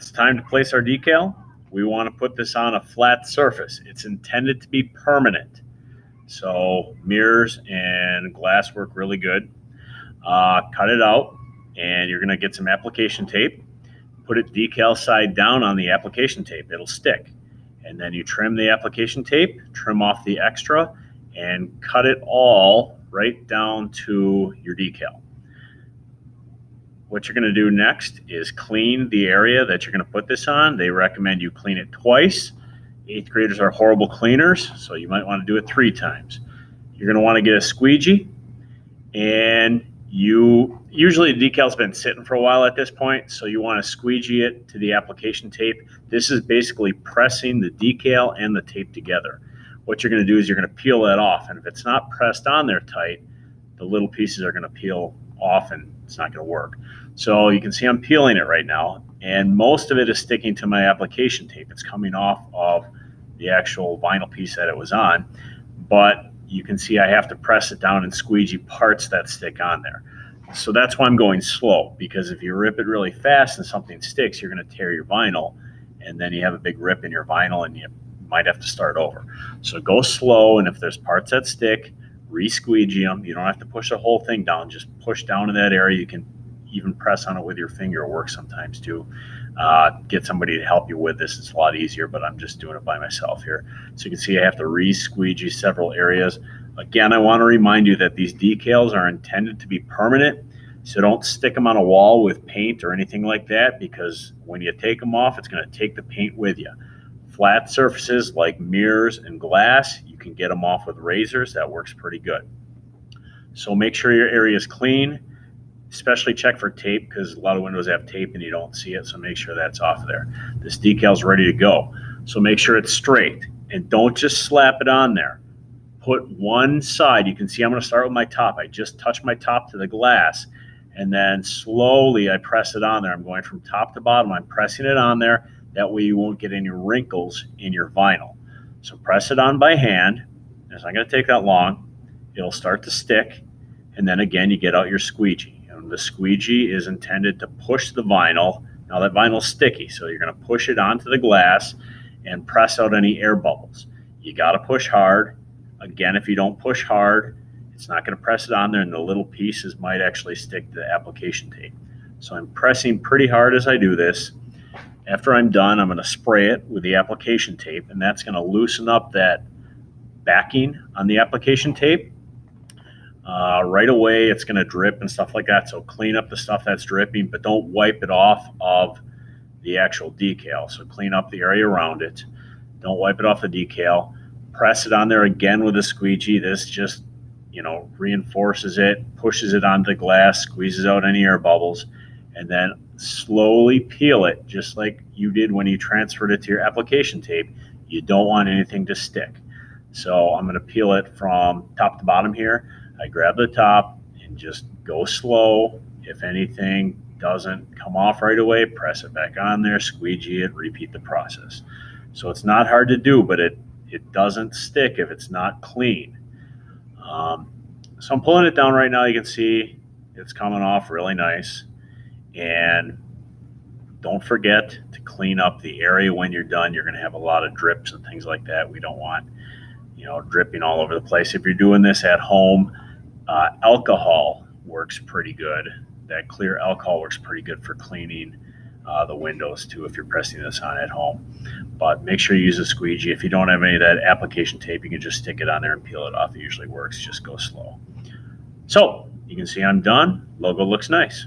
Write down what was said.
it's time to place our decal. We want to put this on a flat surface. It's intended to be permanent. So mirrors and glass work really good. Cut it out, and you're going to get some application tape. Put it decal side down on the application tape. It'll stick. And then you trim the application tape, trim off the extra, and cut it all right down to your decal. What you're going to do next is clean the area that you're going to put this on. They recommend you clean it twice. 8th graders are horrible cleaners, so you might want to do it 3 times. You're going to want to get a squeegee, and usually the decal's been sitting for a while at this point, so you want to squeegee it to the application tape. This is basically pressing the decal and the tape together. What you're going to do is you're going to peel that off, and if it's not pressed on there tight, the little pieces are going to peel off and it's not going to work. So you can see I'm peeling it right now, and most of it is sticking to my application tape. It's coming off of the actual vinyl piece that it was on, but you can see I have to press it down and squeegee parts that stick on there. So that's why I'm going slow, because if you rip it really fast and something sticks, you're going to tear your vinyl, and then you have a big rip in your vinyl and you might have to start over. So go slow, and if there's parts that stick, re-squeegee them. You don't have to push the whole thing down. Just push down to that area. You can even press on it with your finger. It works sometimes too. Get somebody to help you with this. It's a lot easier, but I'm just doing it by myself here. So you can see I have to re-squeegee several areas. Again, I want to remind you that these decals are intended to be permanent, so don't stick them on a wall with paint or anything like that, because when you take them off, it's going to take the paint with you. Flat surfaces like mirrors and glass, you can get them off with razors. That works pretty good. So make sure your area is clean, especially check for tape, because a lot of windows have tape and you don't see it, so make sure that's off there. This decal is ready to go, so make sure it's straight, and don't just slap it on there. Put one side. You can see I'm going to start with my top. I just touch my top to the glass, and then slowly I press it on there. I'm going from top to bottom. I'm pressing it on there. That way you won't get any wrinkles in your vinyl. So press it on by hand. It's not going to take that long. It'll start to stick, and then again you get out your squeegee. And the squeegee is intended to push the vinyl. Now that vinyl's sticky, so you're going to push it onto the glass and press out any air bubbles. You got to push hard. Again, if you don't push hard, it's not going to press it on there, and the little pieces might actually stick to the application tape. So I'm pressing pretty hard as I do this. After I'm done, I'm going to spray it with the application tape, and that's going to loosen up that backing on the application tape. Right away, it's going to drip and stuff like that, so clean up the stuff that's dripping, but don't wipe it off of the actual decal. So clean up the area around it. Don't wipe it off the decal. Press it on there again with a squeegee. This just, reinforces it, pushes it onto the glass, squeezes out any air bubbles, and then slowly peel it just like you did when you transferred it to your application tape. You don't want anything to stick. So I'm going to peel it from top to bottom here. I grab the top and just go slow. If anything doesn't come off right away, press it back on there, squeegee it, repeat the process. So it's not hard to do, but it doesn't stick if it's not clean. So I'm pulling it down right now. You can see it's coming off really nice. And don't forget to clean up the area when you're done. You're going to have a lot of drips and things like that. We don't want, dripping all over the place. If you're doing this at home, alcohol works pretty good. That clear alcohol works pretty good for cleaning the windows too, if you're pressing this on at home. But make sure you use a squeegee. If you don't have any of that application tape, you can just stick it on there and peel it off. It usually works. Just go slow. So you can see I'm done. Logo looks nice.